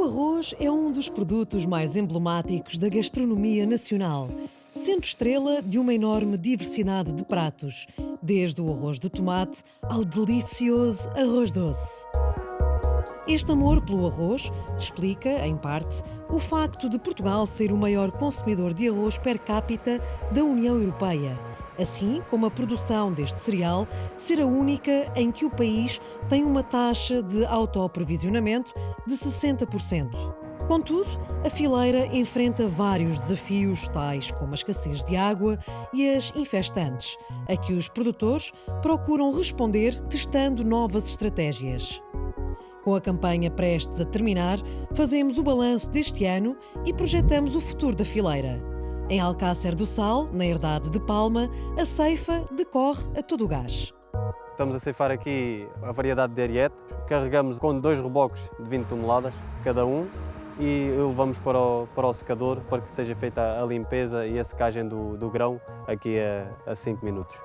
arroz é um dos produtos mais emblemáticos da gastronomia nacional, sendo estrela de uma enorme diversidade de pratos, desde o arroz de tomate ao delicioso arroz doce. Este amor pelo arroz explica, em parte, o facto de Portugal ser o maior consumidor de arroz per capita da União Europeia, assim como a produção deste cereal ser a única em que o país tem uma taxa de autoaprovisionamento de 60%. Contudo, a fileira enfrenta vários desafios, tais como a escassez de água e as infestantes, a que os produtores procuram responder testando novas estratégias. Com a campanha prestes a terminar, fazemos o balanço deste ano e projetamos o futuro da fileira. Em Alcácer do Sal, na herdade de Palma, a ceifa decorre a todo o gás. Estamos a ceifar aqui a variedade de Ariete. Carregamos com 2 reboques de 20 toneladas cada um e levamos para o secador para que seja feita a limpeza e a secagem do grão aqui a 5 minutos.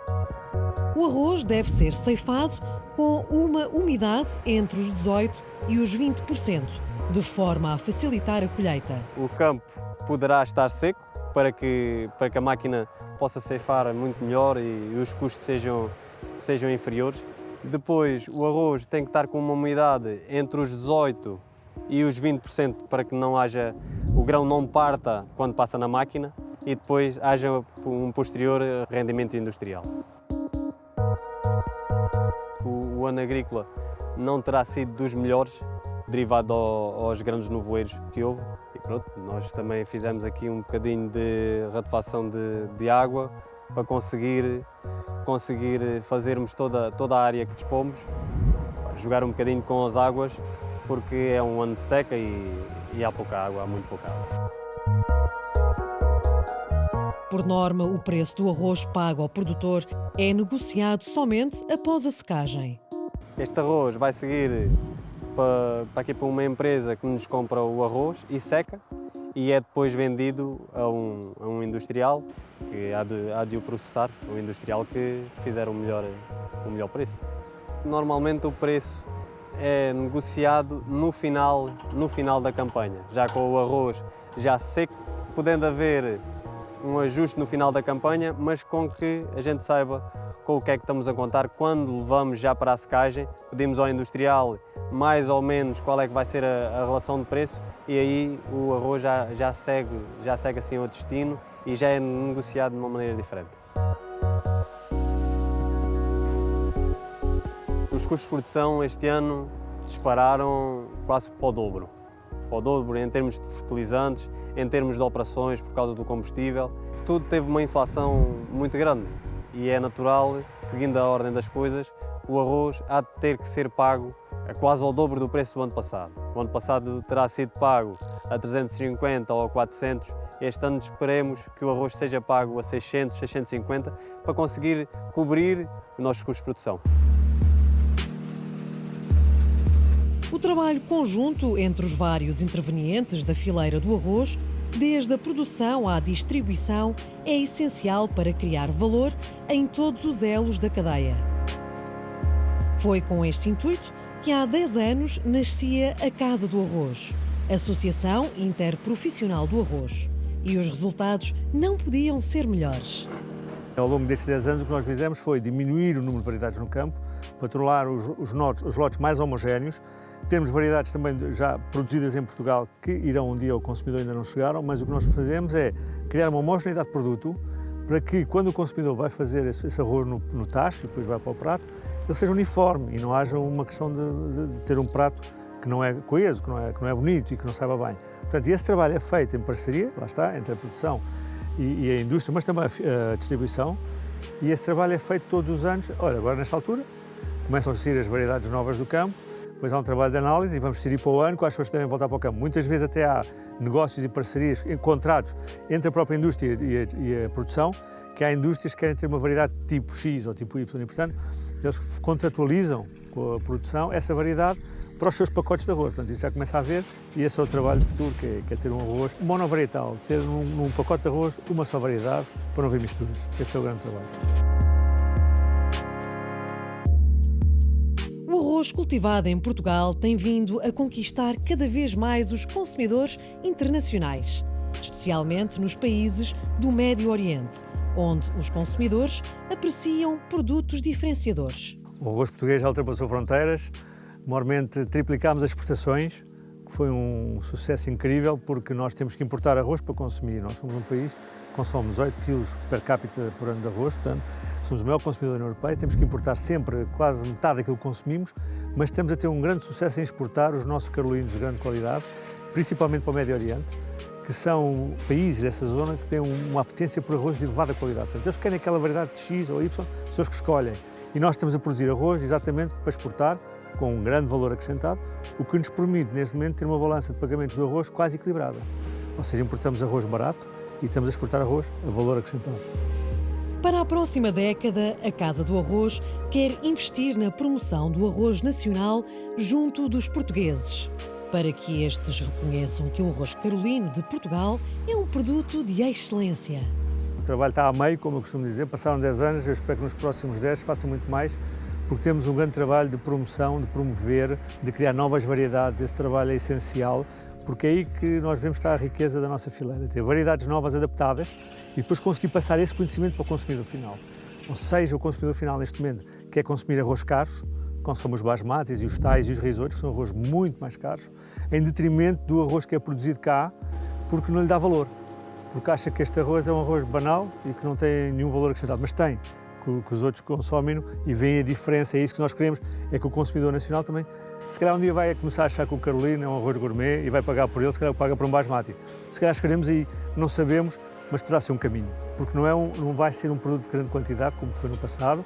O arroz deve ser ceifado com uma umidade entre os 18% e os 20%, de forma a facilitar a colheita. O campo poderá estar seco para que a máquina possa ceifar muito melhor e os custos sejam inferiores. Depois, o arroz tem que estar com uma umidade entre os 18% e os 20% para que o grão não parta quando passa na máquina e depois haja um posterior rendimento industrial. O ano agrícola não terá sido dos melhores, derivado aos grandes nevoeiros que houve. E pronto, nós também fizemos aqui um bocadinho de ratefação de água para conseguir fazermos toda a área que dispomos, jogar um bocadinho com as águas, porque é um ano de seca e há pouca água, há muito pouca água. Por norma, o preço do arroz pago ao produtor é negociado somente após a secagem. Este arroz vai seguir para uma empresa que nos compra o arroz e seca e é depois vendido a um industrial que há de o processar, um industrial que fizer o melhor preço. Normalmente o preço é negociado no final da campanha, já com o arroz já seco, podendo haver um ajuste no final da campanha, mas com que a gente saiba com o que é que estamos a contar quando levamos já para a secagem, pedimos ao industrial mais ou menos qual é que vai ser a relação de preço e aí o arroz já segue assim ao destino e já é negociado de uma maneira diferente. Os custos de produção este ano dispararam quase para o dobro. Para o dobro em termos de fertilizantes, em termos de operações por causa do combustível. Tudo teve uma inflação muito grande e é natural, seguindo a ordem das coisas, o arroz há de ter que ser pago a quase ao dobro do preço do ano passado. O ano passado terá sido pago a 350 ou a 400. Este ano esperemos que o arroz seja pago a 600, 650 para conseguir cobrir os nossos custos de produção. O trabalho conjunto entre os vários intervenientes da fileira do arroz, desde a produção à distribuição, é essencial para criar valor em todos os elos da cadeia. Foi com este intuito que há 10 anos nascia a Casa do Arroz, Associação Interprofissional do Arroz. E os resultados não podiam ser melhores. Ao longo destes 10 anos o que nós fizemos foi diminuir o número de variedades no campo, para tornar os lotes mais homogéneos. Temos variedades também já produzidas em Portugal que irão um dia ao consumidor e ainda não chegaram, mas o que nós fazemos é criar uma homogeneidade de produto para que quando o consumidor vai fazer esse arroz no tacho e depois vai para o prato, ele seja uniforme e não haja uma questão de ter um prato que não é coeso, que não é bonito e que não saiba bem. Portanto, esse trabalho é feito em parceria, lá está, entre a produção e a indústria, mas também a distribuição, e esse trabalho é feito todos os anos. Olha, agora nesta altura começam a sair as variedades novas do campo, depois há um trabalho de análise e vamos decidir para o ano quais pessoas devem voltar para o campo. Muitas vezes até há negócios e parcerias, contratos entre a própria indústria e a produção, que há indústrias que querem ter uma variedade tipo X ou tipo Y, e portanto eles contratualizam com a produção essa variedade para os seus pacotes de arroz. Portanto, isso já começa a haver e esse é o trabalho de futuro, que é ter um arroz monovarietal, ter num pacote de arroz uma só variedade para não haver misturas. Esse é o grande trabalho. O arroz cultivado em Portugal tem vindo a conquistar cada vez mais os consumidores internacionais, especialmente nos países do Médio Oriente, onde os consumidores apreciam produtos diferenciadores. O arroz português já ultrapassou fronteiras, maiormente triplicámos as exportações, que foi um sucesso incrível porque nós temos que importar arroz para consumir. Nós somos um país que consome 18 kg per capita por ano de arroz, portanto, somos o maior consumidor da União Europeia, temos que importar sempre quase metade daquilo que consumimos, mas estamos a ter um grande sucesso em exportar os nossos carolinos de grande qualidade, principalmente para o Médio Oriente, que são países dessa zona que têm uma apetência por arroz de elevada qualidade. Portanto, eles querem aquela variedade de X ou Y, pessoas que escolhem. E nós estamos a produzir arroz exatamente para exportar, com um grande valor acrescentado, o que nos permite, neste momento, ter uma balança de pagamentos do arroz quase equilibrada. Ou seja, importamos arroz barato e estamos a exportar arroz a valor acrescentado. Para a próxima década, a Casa do Arroz quer investir na promoção do arroz nacional junto dos portugueses, para que estes reconheçam que o arroz carolino de Portugal é um produto de excelência. O trabalho está a meio, como eu costumo dizer, passaram 10 anos, eu espero que nos próximos 10 façam muito mais, porque temos um grande trabalho de promoção, de promover, de criar novas variedades. Esse trabalho é essencial, porque é aí que nós vemos estar a riqueza da nossa fileira, ter variedades novas adaptadas e depois conseguir passar esse conhecimento para o consumidor final. Ou seja, o consumidor final neste momento quer consumir arroz caros, consome os basmatis e os tais e os risotos, que são arroz muito mais caros, em detrimento do arroz que é produzido cá, porque não lhe dá valor, porque acha que este arroz é um arroz banal e que não tem nenhum valor acrescentado, mas tem, que os outros consomem e veem a diferença. É isso que nós queremos, é que o consumidor nacional também, se calhar um dia vai começar a achar que o carolino é um arroz gourmet e vai pagar por ele, se calhar paga por um basmati. Se calhar escolhemos aí, não sabemos, mas poderá ser um caminho, porque não vai ser um produto de grande quantidade, como foi no passado.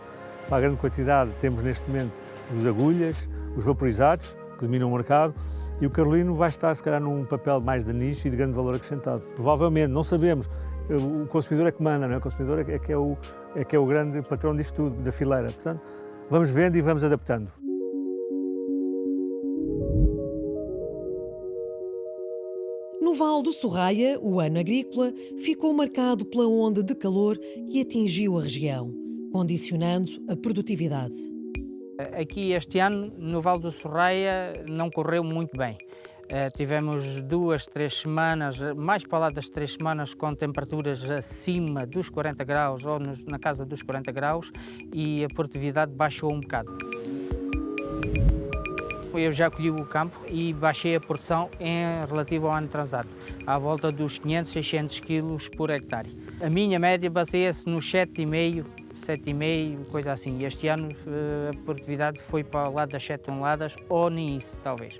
Para a grande quantidade temos neste momento os agulhas, os vaporizados, que dominam o mercado, e o carolino vai estar, se calhar, num papel mais de nicho e de grande valor acrescentado. Provavelmente, não sabemos, o consumidor é que manda, não é? O consumidor é que é o grande patrão disto tudo, da fileira. Portanto, vamos vendo e vamos adaptando. No Vale do Sorraia, o ano agrícola ficou marcado pela onda de calor que atingiu a região, condicionando a produtividade. Aqui este ano, no Vale do Sorraia, não correu muito bem. Tivemos 2, 3 semanas, mais para lá das 3 semanas, com temperaturas acima dos 40 graus ou na casa dos 40 graus e a produtividade baixou um bocado. Eu já colhi o campo e baixei a produção em relativo ao ano transado, à volta dos 500, 600 quilos por hectare. A minha média baseia-se nos 7,5, coisa assim. Este ano a produtividade foi para lá das 7 toneladas, ou nem isso, talvez.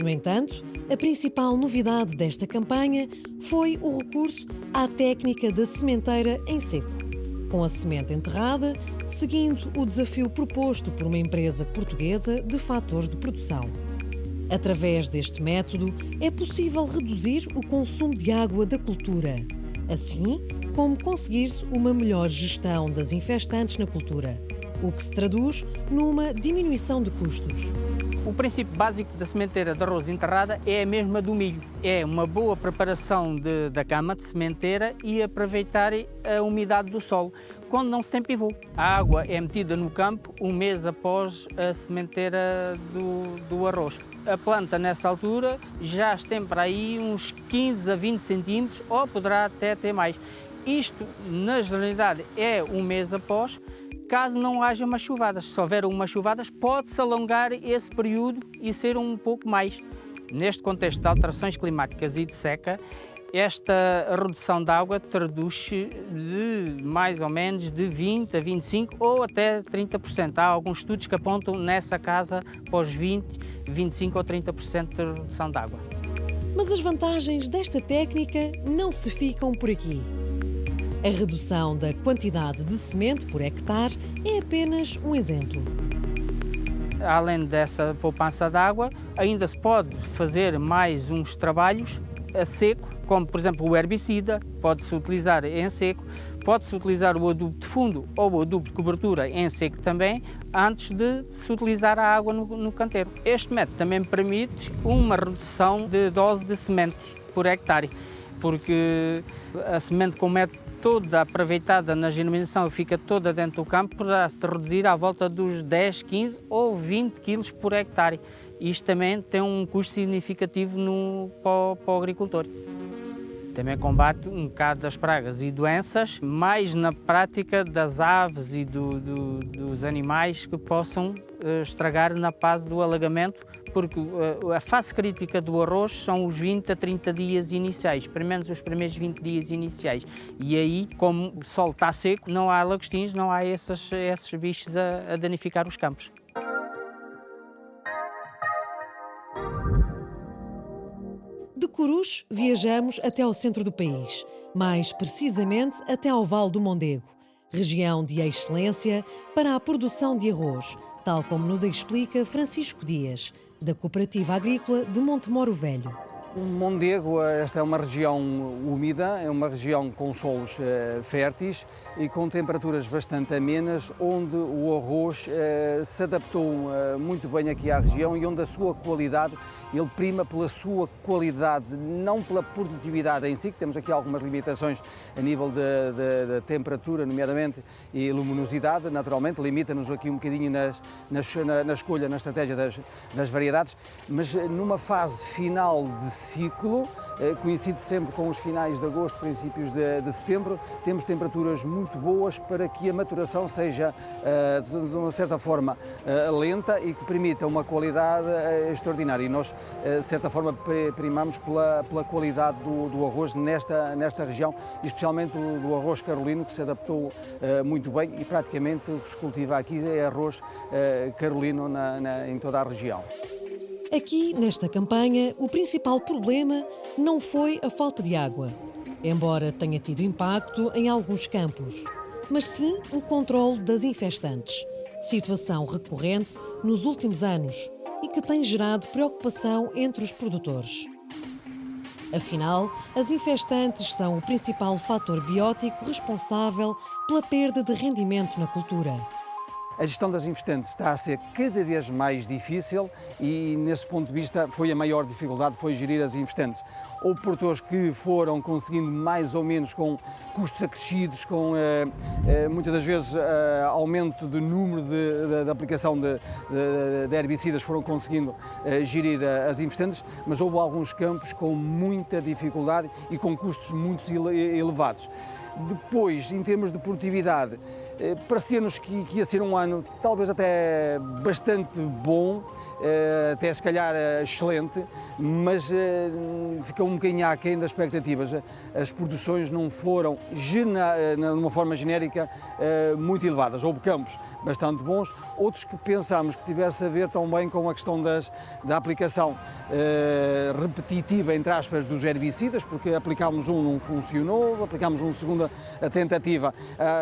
No entanto, a principal novidade desta campanha foi o recurso à técnica da sementeira em seco, com a semente enterrada, seguindo o desafio proposto por uma empresa portuguesa de fatores de produção. Através deste método, é possível reduzir o consumo de água da cultura, assim como conseguir-se uma melhor gestão das infestantes na cultura, o que se traduz numa diminuição de custos. O princípio básico da sementeira de arroz enterrada é a mesma do milho. É uma boa preparação da cama de sementeira e aproveitar a umidade do solo, quando não se tem pivô. A água é metida no campo um mês após a sementeira do arroz. A planta, nessa altura, já tem para aí uns 15 a 20 centímetros, ou poderá até ter mais. Isto, na generalidade, é um mês após, caso não haja umas chuvadas. Se houver umas chuvadas, pode-se alongar esse período e ser um pouco mais. Neste contexto de alterações climáticas e de seca, esta redução de água traduz-se de mais ou menos de 20% a 25% ou até 30%. Há alguns estudos que apontam nessa casa para os 20%, 25% ou 30% de redução de água. Mas as vantagens desta técnica não se ficam por aqui. A redução da quantidade de semente por hectare é apenas um exemplo. Além dessa poupança de água, ainda se pode fazer mais uns trabalhos a seco, como por exemplo o herbicida, pode-se utilizar em seco, pode-se utilizar o adubo de fundo ou o adubo de cobertura em seco também, antes de se utilizar a água no canteiro. Este método também permite uma redução de dose de semente por hectare, porque a semente com método toda aproveitada na germinação e fica toda dentro do campo, poderá-se reduzir à volta dos 10, 15 ou 20 quilos por hectare. Isto também tem um custo significativo para o agricultor. Também combate um bocado das pragas e doenças, mais na prática das aves e dos animais que possam estragar na fase do alagamento, porque a fase crítica do arroz são os 20 a 30 dias iniciais, pelo menos os primeiros 20 dias iniciais. E aí, como o solo está seco, não há lagostins, não há esses bichos a danificar os campos. De Corus, viajamos até ao centro do país, mais precisamente até ao Vale do Mondego, região de excelência para a produção de arroz, tal como nos explica Francisco Dias, da Cooperativa Agrícola de Montemoro Velho. O Mondego, esta é uma região úmida, é uma região com solos férteis e com temperaturas bastante amenas, onde o arroz se adaptou muito bem aqui à região e onde a sua qualidade, ele prima pela sua qualidade, não pela produtividade em si, que temos aqui algumas limitações a nível da temperatura, nomeadamente, e luminosidade, naturalmente, limita-nos aqui um bocadinho na escolha, na estratégia das variedades, mas numa fase final de ciclo, coincide sempre com os finais de agosto, princípios de setembro, temos temperaturas muito boas para que a maturação seja, de uma certa forma, lenta e que permita uma qualidade extraordinária. E nós, de certa forma, primamos pela qualidade do arroz nesta região, e especialmente do arroz carolino, que se adaptou muito bem e praticamente o que se cultiva aqui é arroz carolino em toda a região. Aqui, nesta campanha, o principal problema não foi a falta de água, embora tenha tido impacto em alguns campos, mas sim o controle das infestantes, situação recorrente nos últimos anos e que tem gerado preocupação entre os produtores. Afinal, as infestantes são o principal fator biótico responsável pela perda de rendimento na cultura. A gestão das infestantes está a ser cada vez mais difícil e, nesse ponto de vista, foi a maior dificuldade, foi gerir as infestantes. Houve produtores que foram conseguindo mais ou menos com custos acrescidos, com muitas das vezes aumento do número de aplicação de herbicidas, foram conseguindo gerir as infestantes, mas houve alguns campos com muita dificuldade e com custos muito elevados. Depois, em termos de produtividade, parecia-nos que ia ser um ano talvez até bastante bom, até se calhar excelente, mas ficou um bocadinho aquém das expectativas. As produções não foram, de uma forma genérica, muito elevadas. Houve campos bastante bons, outros que pensámos que tivesse a ver também com a questão da aplicação repetitiva, entre aspas, dos herbicidas, porque aplicámos um, não funcionou, aplicámos uma segunda tentativa,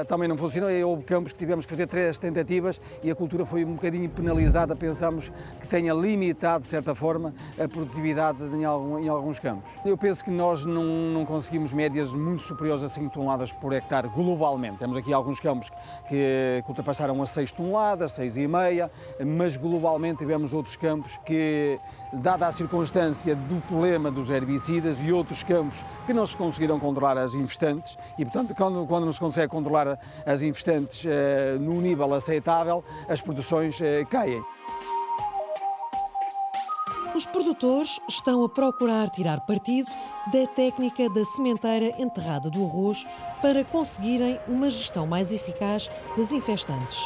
também não funcionou, e houve campos que tivemos que fazer 3 tentativas e a cultura foi um bocadinho penalizada, pensámos que tenha limitado, de certa forma, a produtividade em alguns campos. Eu penso que nós não conseguimos médias muito superiores a 5 toneladas por hectare globalmente. Temos aqui alguns campos que ultrapassaram as 6 toneladas, 6,5, mas globalmente tivemos outros campos que, dada a circunstância do problema dos herbicidas, e outros campos que não se conseguiram controlar as infestantes, e portanto quando não se consegue controlar as infestantes num nível aceitável, as produções caem. Os produtores estão a procurar tirar partido da técnica da sementeira enterrada do arroz para conseguirem uma gestão mais eficaz das infestantes.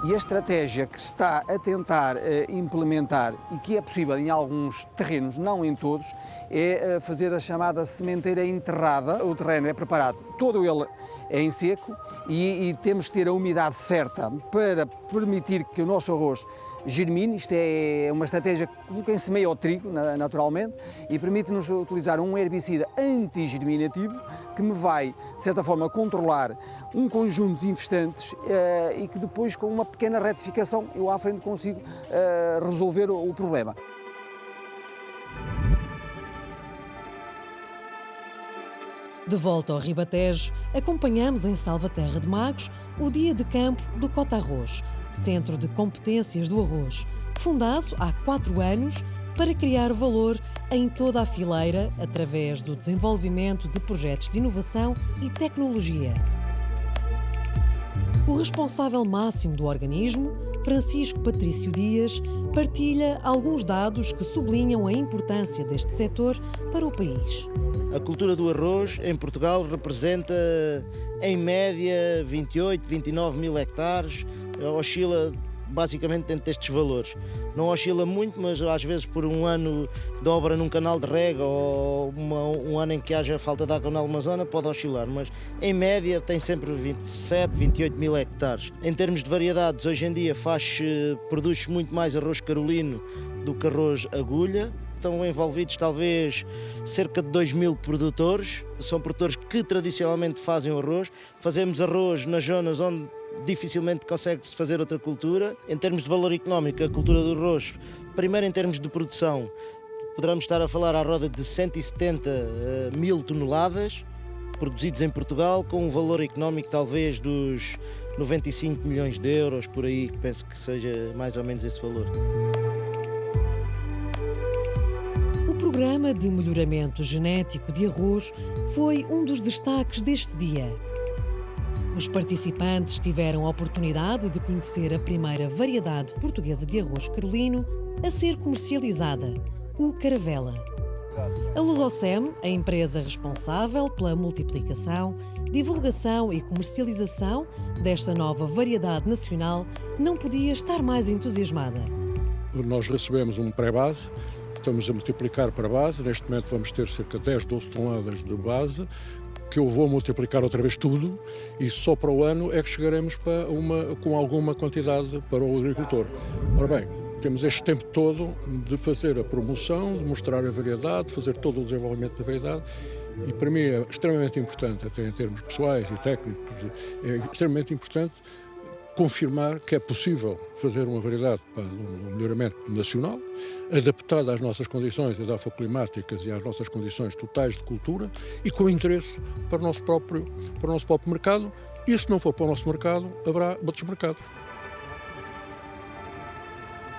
E a estratégia que se está a tentar implementar e que é possível em alguns terrenos, não em todos, é fazer a chamada sementeira enterrada. O terreno é preparado, todo ele é em seco e temos que ter a umidade certa para permitir que o nosso arroz germine. Isto é uma estratégia com quem semeia o trigo, naturalmente, e permite-nos utilizar um herbicida antigerminativo que me vai, de certa forma, controlar um conjunto de infestantes e que depois, com uma pequena retificação, eu à frente consigo resolver o problema. De volta ao Ribatejo, acompanhamos em Salvaterra de Magos o Dia de Campo do Cota Arroz, Centro de Competências do Arroz, fundado há 4 anos, para criar valor em toda a fileira através do desenvolvimento de projetos de inovação e tecnologia. O responsável máximo do organismo, Francisco Patrício Dias, partilha alguns dados que sublinham a importância deste setor para o país. A cultura do arroz em Portugal representa, em média, 28, 29 mil hectares, oscila basicamente dentro destes valores. Não oscila muito, mas às vezes por um ano de obra num canal de rega ou um ano em que haja falta de água na alguma zona pode oscilar, mas em média tem sempre 27, 28 mil hectares. Em termos de variedades, hoje em dia produz muito mais arroz carolino do que arroz agulha. Estão envolvidos talvez cerca de 2 mil produtores, são produtores que tradicionalmente fazem arroz. Fazemos arroz nas zonas onde dificilmente consegue-se fazer outra cultura. Em termos de valor económico, a cultura do arroz, primeiro em termos de produção, poderemos estar a falar à roda de 170 mil toneladas produzidos em Portugal, com um valor económico talvez dos 95 milhões de euros, por aí, penso que seja mais ou menos esse valor. O programa de melhoramento genético de arroz foi um dos destaques deste dia. Os participantes tiveram a oportunidade de conhecer a primeira variedade portuguesa de arroz carolino a ser comercializada, o Caravela. A Lusocem, a empresa responsável pela multiplicação, divulgação e comercialização desta nova variedade nacional, não podia estar mais entusiasmada. Nós recebemos um pré-base, estamos a multiplicar para a base, neste momento vamos ter cerca de 10, 12 toneladas de base, que eu vou multiplicar outra vez tudo e só para o ano é que chegaremos com alguma quantidade para o agricultor. Ora bem, temos este tempo todo de fazer a promoção, de mostrar a variedade, de fazer todo o desenvolvimento da variedade e para mim é extremamente importante, até em termos pessoais e técnicos, é extremamente importante confirmar que é possível fazer uma variedade para um melhoramento nacional, adaptada às nossas condições edafoclimáticas e às nossas condições totais de cultura e com interesse para o nosso próprio mercado. E se não for para o nosso mercado, haverá outros mercados.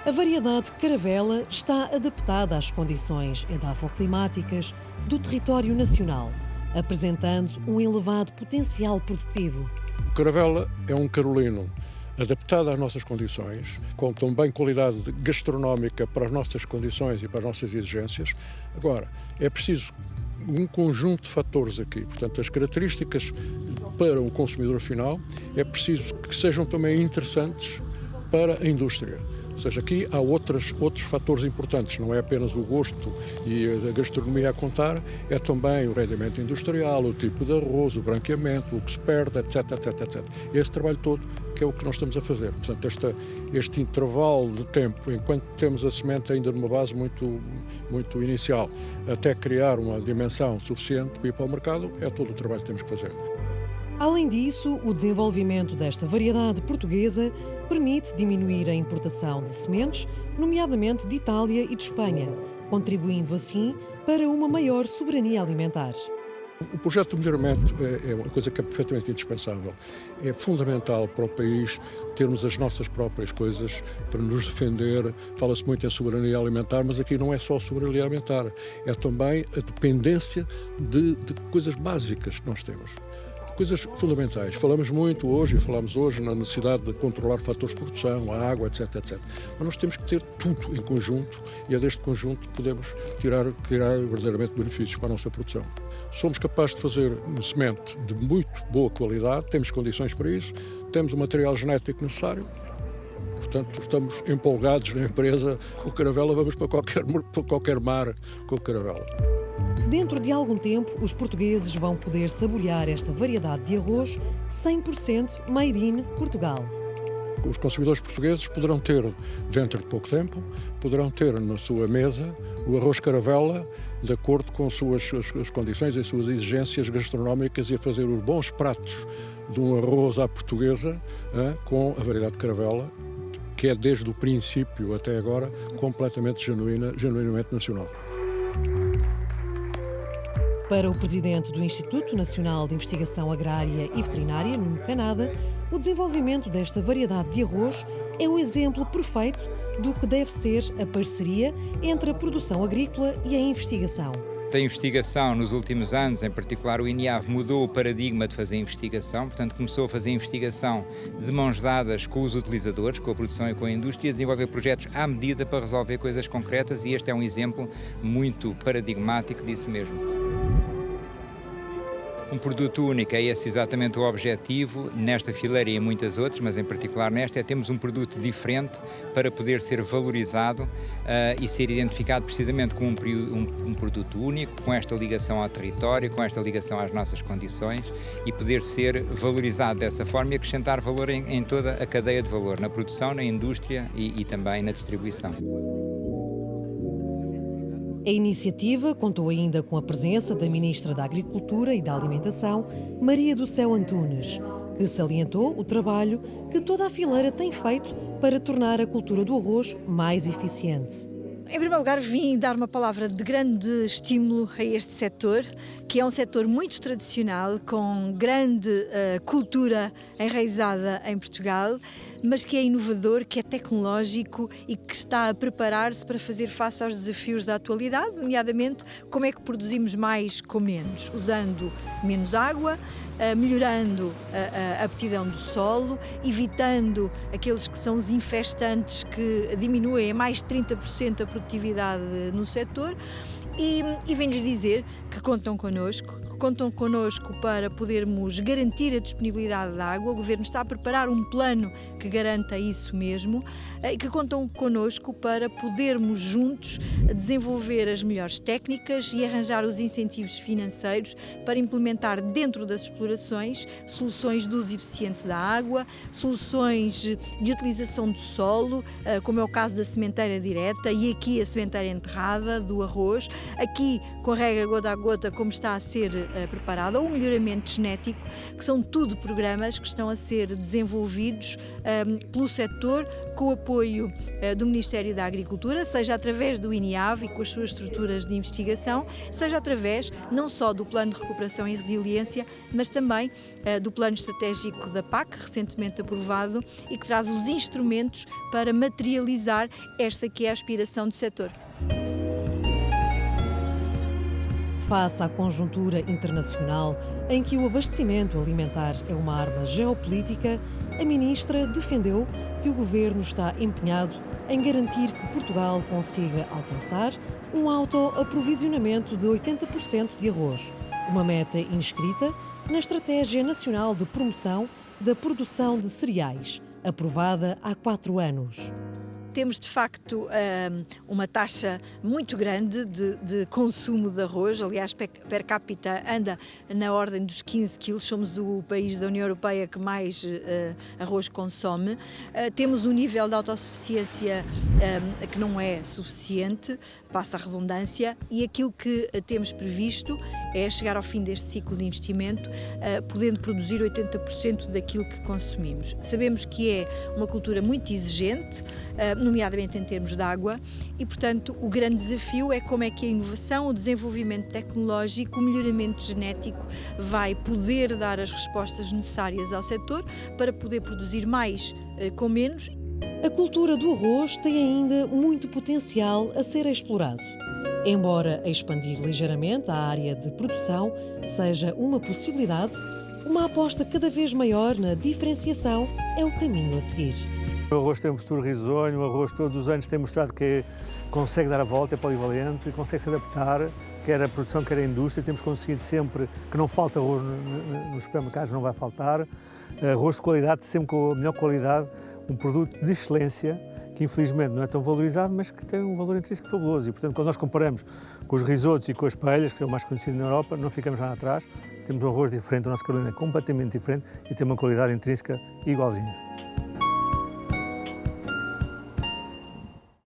A variedade Caravela está adaptada às condições edafoclimáticas do território nacional, apresentando um elevado potencial produtivo. O Caravela é um carolino adaptado às nossas condições, com também qualidade gastronómica para as nossas condições e para as nossas exigências. Agora, é preciso um conjunto de fatores aqui. Portanto, as características para o consumidor final é preciso que sejam também interessantes para a indústria. Ou seja, aqui há outros fatores importantes, não é apenas o gosto e a gastronomia a contar, é também o rendimento industrial, o tipo de arroz, o branqueamento, o que se perde, etc, etc, etc. Esse trabalho todo que é o que nós estamos a fazer. Portanto, este intervalo de tempo, enquanto temos a semente ainda numa base muito inicial, até criar uma dimensão suficiente para ir para o mercado, é todo o trabalho que temos que fazer. Além disso, o desenvolvimento desta variedade portuguesa permite diminuir a importação de sementes, nomeadamente de Itália e de Espanha, contribuindo assim para uma maior soberania alimentar. O projeto de melhoramento é uma coisa que é perfeitamente indispensável. É fundamental para o país termos as nossas próprias coisas para nos defender. Fala-se muito em soberania alimentar, mas aqui não é só soberania alimentar, é também a dependência de coisas básicas que nós temos. Coisas fundamentais. Falamos muito hoje e falamos hoje na necessidade de controlar fatores de produção, a água, etc, etc. Mas nós temos que ter tudo em conjunto e é deste conjunto que podemos criar verdadeiramente benefícios para a nossa produção. Somos capazes de fazer semente de muito boa qualidade, temos condições para isso, temos o material genético necessário, portanto estamos empolgados na empresa com o Caravela, vamos para qualquer mar com o Caravela. Dentro de algum tempo, os portugueses vão poder saborear esta variedade de arroz 100% made in Portugal. Os consumidores portugueses poderão ter, dentro de pouco tempo, poderão ter na sua mesa o arroz Caravela, de acordo com as suas condições e as suas exigências gastronómicas e a fazer os bons pratos de um arroz à portuguesa, com a variedade Caravela, que é desde o princípio até agora completamente genuinamente nacional. Para o presidente do Instituto Nacional de Investigação Agrária e Veterinária, Nuno Canada, o desenvolvimento desta variedade de arroz é um exemplo perfeito do que deve ser a parceria entre a produção agrícola e a investigação. A investigação nos últimos anos, em particular o INIAV, mudou o paradigma de fazer investigação, portanto começou a fazer investigação de mãos dadas com os utilizadores, com a produção e com a indústria, a desenvolver projetos à medida para resolver coisas concretas, e este é um exemplo muito paradigmático disso mesmo. Um produto único, é esse exatamente o objetivo, nesta fileira e em muitas outras, mas em particular nesta, é termos um produto diferente para poder ser valorizado e ser identificado precisamente como um produto único, com esta ligação ao território, com esta ligação às nossas condições, e poder ser valorizado dessa forma e acrescentar valor em toda a cadeia de valor, na produção, na indústria e também na distribuição. A iniciativa contou ainda com a presença da Ministra da Agricultura e da Alimentação, Maria do Céu Antunes, que salientou o trabalho que toda a fileira tem feito para tornar a cultura do arroz mais eficiente. Em primeiro lugar, vim dar uma palavra de grande estímulo a este setor, que é um setor muito tradicional, com grande cultura enraizada em Portugal, mas que é inovador, que é tecnológico e que está a preparar-se para fazer face aos desafios da atualidade, nomeadamente como é que produzimos mais com menos, usando menos água, melhorando a aptidão do solo, evitando aqueles que são os infestantes que diminuem a mais de 30% a produtividade no setor, e venho-lhes dizer que contam connosco para podermos garantir a disponibilidade de água. O Governo está a preparar um plano que garanta isso mesmo, e que contam connosco para podermos juntos desenvolver as melhores técnicas e arranjar os incentivos financeiros para implementar dentro das explorações soluções de uso eficiente da água, soluções de utilização do solo, como é o caso da sementeira direta e aqui a sementeira enterrada do arroz, aqui com a rega gota a gota como está a ser preparada, ou o melhoramento genético, que são tudo programas que estão a ser desenvolvidos pelo setor com o apoio do Ministério da Agricultura, seja através do INIAV e com as suas estruturas de investigação, seja através não só do Plano de Recuperação e Resiliência, mas também do Plano Estratégico da PAC, recentemente aprovado, e que traz os instrumentos para materializar esta que é a aspiração do setor. Face à conjuntura internacional em que o abastecimento alimentar é uma arma geopolítica, a ministra defendeu que o governo está empenhado em garantir que Portugal consiga alcançar um autoaprovisionamento de 80% de arroz, uma meta inscrita na Estratégia Nacional de Promoção da Produção de Cereais, aprovada há 4 anos. Temos, de facto, uma taxa muito grande de consumo de arroz. Aliás, per capita anda na ordem dos 15 quilos. Somos o país da União Europeia que mais arroz consome. Temos um nível de autossuficiência que não é suficiente, passa a redundância, e aquilo que temos previsto é chegar ao fim deste ciclo de investimento podendo produzir 80% daquilo que consumimos. Sabemos que é uma cultura muito exigente, nomeadamente em termos de água, e, portanto, o grande desafio é como é que a inovação, o desenvolvimento tecnológico, o melhoramento genético vai poder dar as respostas necessárias ao setor para poder produzir mais com menos. A cultura do arroz tem ainda muito potencial a ser explorado. Embora expandir ligeiramente a área de produção seja uma possibilidade, uma aposta cada vez maior na diferenciação é o caminho a seguir. O arroz tem um futuro risonho, o arroz todos os anos tem mostrado que consegue dar a volta, é polivalente e consegue se adaptar, quer a produção, quer a indústria. Temos conseguido sempre que não falta arroz nos supermercados, não vai faltar. Arroz de qualidade, sempre com a melhor qualidade, um produto de excelência, que infelizmente não é tão valorizado, mas que tem um valor intrínseco fabuloso. E, portanto, quando nós comparamos com os risotos e com as paellas, que são mais conhecidos na Europa, não ficamos lá atrás. Temos um arroz diferente, o nosso Carolina é completamente diferente e tem uma qualidade intrínseca igualzinha.